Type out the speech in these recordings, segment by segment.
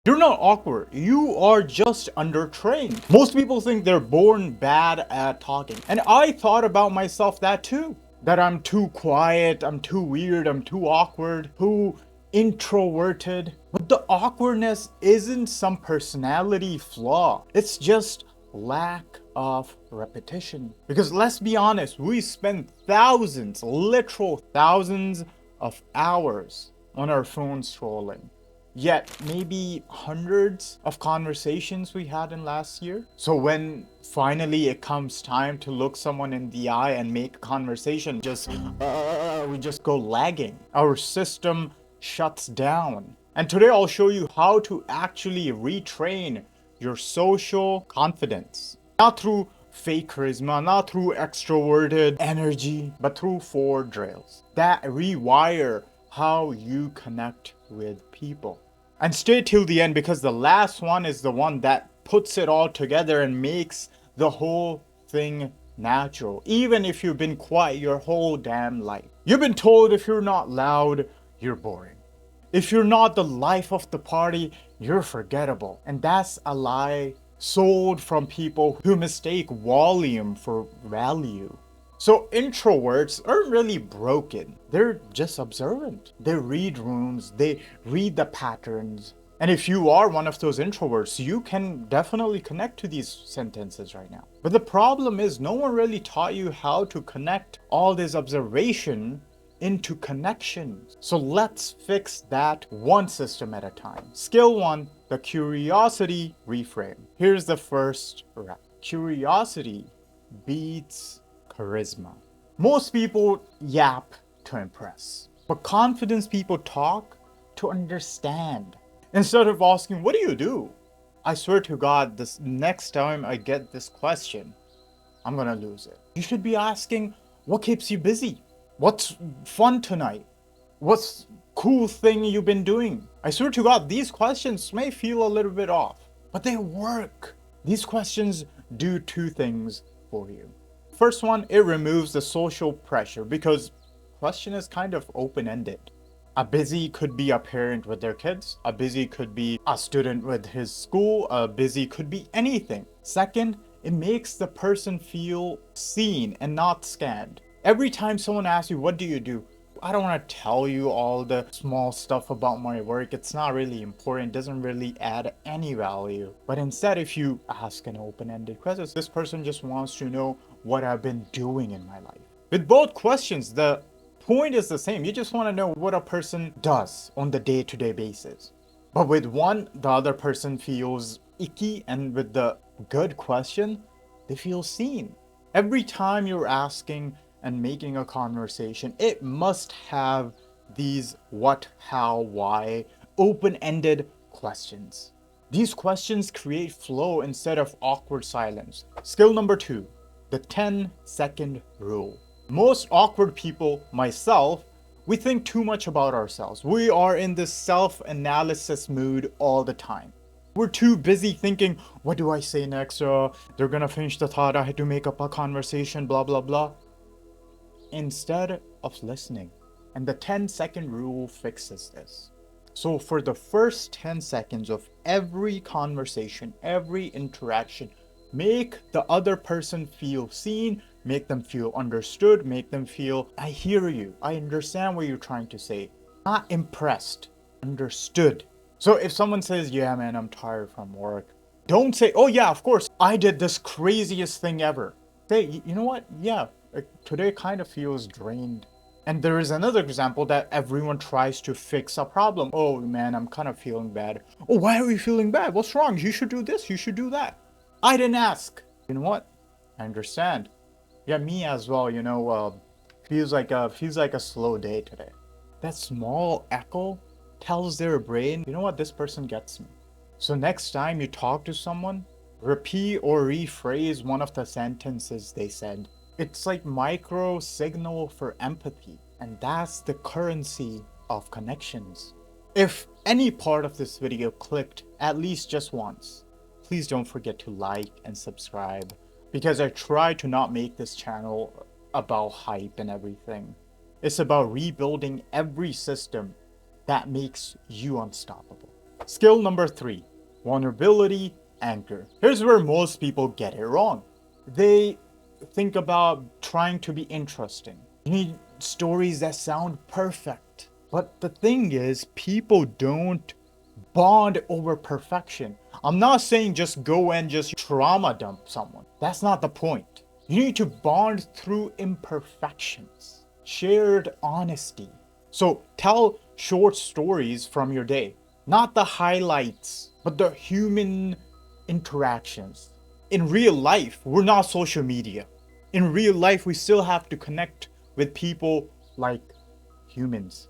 You're not awkward. You are just undertrained. Most people think they're born bad at talking. And I thought about myself that too. That I'm too quiet, I'm too weird, I'm too awkward, too introverted. But the awkwardness isn't some personality flaw. It's just lack of repetition. Because let's be honest, we spend thousands, literal thousands of hours on our phone scrolling. Yet maybe hundreds of conversations we had in last year. So when finally it comes time to look someone in the eye and make a conversation, we just go lagging. Our system shuts down. And today I'll show you how to actually retrain your social confidence. Not through fake charisma, not through extroverted energy, but through 4 drills that rewire how you connect with people. And stay till the end because the last one is the one that puts it all together and makes the whole thing natural. Even if you've been quiet your whole damn life. You've been told if you're not loud, you're boring. If you're not the life of the party, you're forgettable. And that's a lie sold from people who mistake volume for value. So introverts aren't really broken. They're just observant. They read rooms, they read the patterns. And if you are one of those introverts, you can definitely connect to these sentences right now. But the problem is no one really taught you how to connect all this observation into connections. So let's fix that one system at a time. Skill 1, the curiosity reframe. Here's the first rep. Curiosity beats charisma. Most people yap to impress, but confidence people talk to understand. Instead of asking, what do you do? I swear to God, this next time I get this question, I'm gonna lose it. You should be asking, what keeps you busy? What's fun tonight? What's cool thing you've been doing? I swear to God, these questions may feel a little bit off, but they work. These questions do 2 things for you. First one, it removes the social pressure because question is kind of open-ended. A busy could be a parent with their kids. A busy could be a student with his school. A busy could be anything. Second, it makes the person feel seen and not scanned. Every time someone asks you, what do you do? I don't want to tell you all the small stuff about my work. It's not really important. It doesn't really add any value. But instead, if you ask an open-ended question, this person just wants to know what I've been doing in my life. With both questions, the point is the same. You just want to know what a person does on the day-to-day basis. But with one, the other person feels icky, and with the good question, they feel seen. Every time you're asking and making a conversation, it must have these what, how, why, open-ended questions. These questions create flow instead of awkward silence. Skill number 2, the 10-second rule. Most awkward people, myself, we think too much about ourselves. We are in this self-analysis mood all the time. We're too busy thinking, what do I say next? They're gonna finish the thought, I had to make up a conversation, blah, blah, blah. Instead of listening. And the 10-second rule fixes this. So for the first 10 seconds of every conversation, every interaction, make the other person feel seen, make them feel understood, make them feel, I hear you, I understand what you're trying to say. Not impressed, understood. So if someone says, yeah man, I'm tired from work, don't say, oh yeah, of course, I did this craziest thing ever. Say, you know what, yeah, today kind of feels drained. And there is another example that everyone tries to fix a problem. Oh man, I'm kind of feeling bad. Oh, why are you feeling bad? What's wrong? You should do this, you should do that. I didn't ask. You know what? I understand. Yeah, me as well, feels like a slow day today. That small echo tells their brain, you know what, this person gets me. So next time you talk to someone, repeat or rephrase one of the sentences they said. It's like micro signal for empathy, and that's the currency of connections. If any part of this video clicked at least just once, please don't forget to like and subscribe, because I try to not make this channel about hype and everything. It's about rebuilding every system that makes you unstoppable. Skill number 3, vulnerability anchor. Here's where most people get it wrong. They think about trying to be interesting. You need stories that sound perfect. But the thing is, people don't bond over perfection. I'm not saying just go and just trauma dump someone. That's not the point. You need to bond through imperfections, shared honesty. So tell short stories from your day, not the highlights, but the human interactions. In real life, we're not social media. In real life, we still have to connect with people like humans,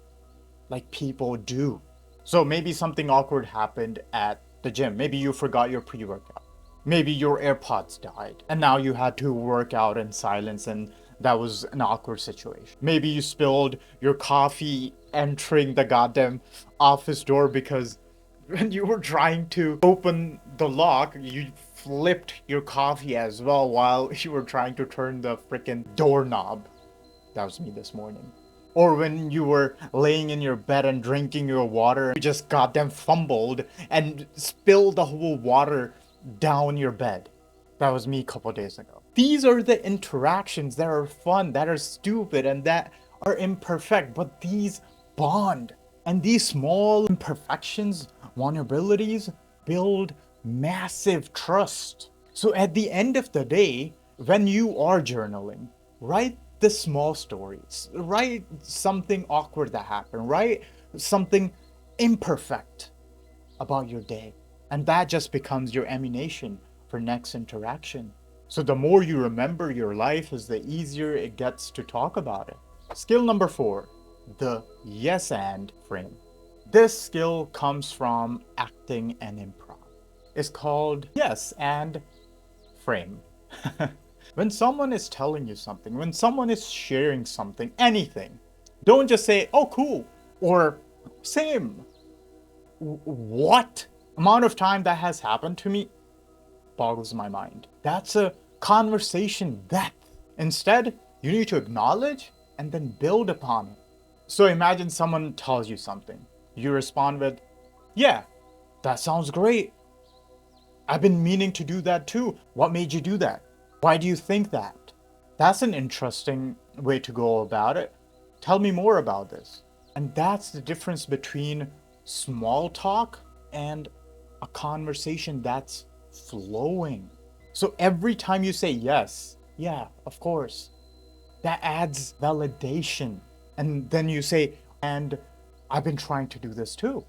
like people do. So maybe something awkward happened at the gym. Maybe you forgot your pre-workout. Maybe your AirPods died and now you had to work out in silence, and that was an awkward situation. Maybe you spilled your coffee entering the goddamn office door because when you were trying to open the lock, you flipped your coffee as well while you were trying to turn the freaking doorknob. That was me this morning. Or when you were laying in your bed and drinking your water, you just goddamn fumbled and spilled the whole water down your bed. That was me a couple days ago. These are the interactions that are fun, that are stupid, and that are imperfect, but these bond. And these small imperfections, vulnerabilities, build massive trust. So at the end of the day, when you are journaling, write the small stories, write something awkward that happened, write something imperfect about your day. And that just becomes your ammunition for next interaction. So the more you remember your life, is the easier it gets to talk about it. Skill number 4, the yes and frame. This skill comes from acting and improv. It's called yes and frame. When someone is telling you something, when someone is sharing something, anything, don't just say, oh, cool, or same. What? Amount of time that has happened to me boggles my mind. That's a conversation depth. Instead, you need to acknowledge and then build upon it. So imagine someone tells you something. You respond with, yeah, that sounds great. I've been meaning to do that too. What made you do that? Why do you think that? That's an interesting way to go about it. Tell me more about this. And that's the difference between small talk and a conversation that's flowing. So every time you say yes, yeah, of course, that adds validation. And then you say, and I've been trying to do this too.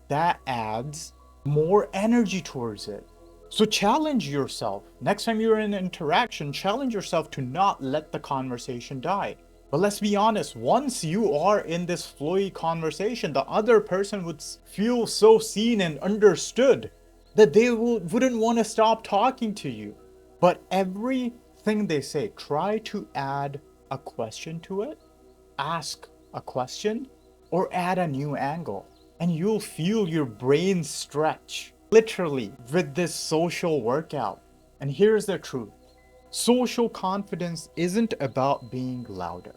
That adds more energy towards it. So challenge yourself. Next time you're in an interaction, challenge yourself to not let the conversation die. But let's be honest, once you are in this flowy conversation, the other person would feel so seen and understood that they wouldn't want to stop talking to you. But everything they say, try to add a question to it, ask a question, or add a new angle. And you'll feel your brain stretch, literally, with this social workout. And here's the truth. Social confidence isn't about being louder.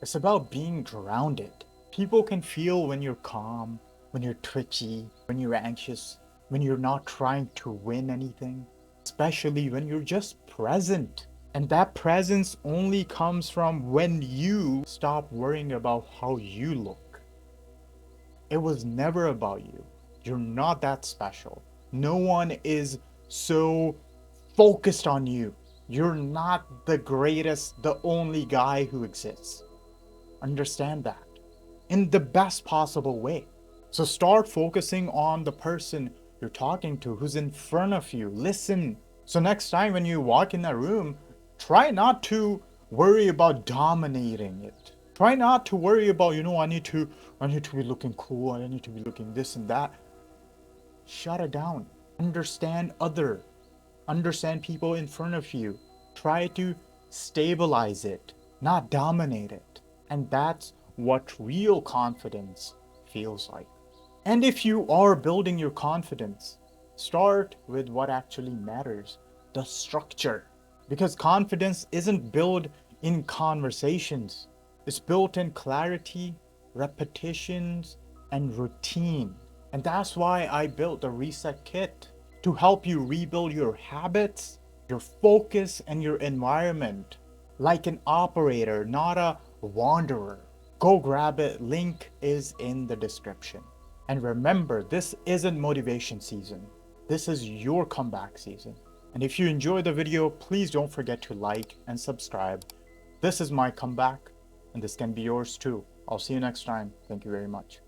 It's about being grounded. People can feel when you're calm, when you're twitchy, when you're anxious, when you're not trying to win anything, especially when you're just present. And that presence only comes from when you stop worrying about how you look. It was never about you. You're not that special. No one is so focused on you. You're not the greatest, the only guy who exists. Understand that in the best possible way. So start focusing on the person you're talking to, who's in front of you. Listen. So next time when you walk in a room, try not to worry about dominating it. Try not to worry about, I need to be looking cool, I need to be looking this and that. Shut it down. Understand people in front of you. Try to stabilize it, not dominate it. And that's what real confidence feels like. And if you are building your confidence, start with what actually matters, the structure. Because confidence isn't built in conversations. It's built in clarity, repetitions, and routine. And that's why I built the Reset Kit to help you rebuild your habits, your focus, and your environment like an operator, not a wanderer. Go grab it. Link is in the description. And remember, this isn't motivation season. This is your comeback season. And if you enjoyed the video, please don't forget to like and subscribe. This is my comeback, and this can be yours too. I'll see you next time. Thank you very much.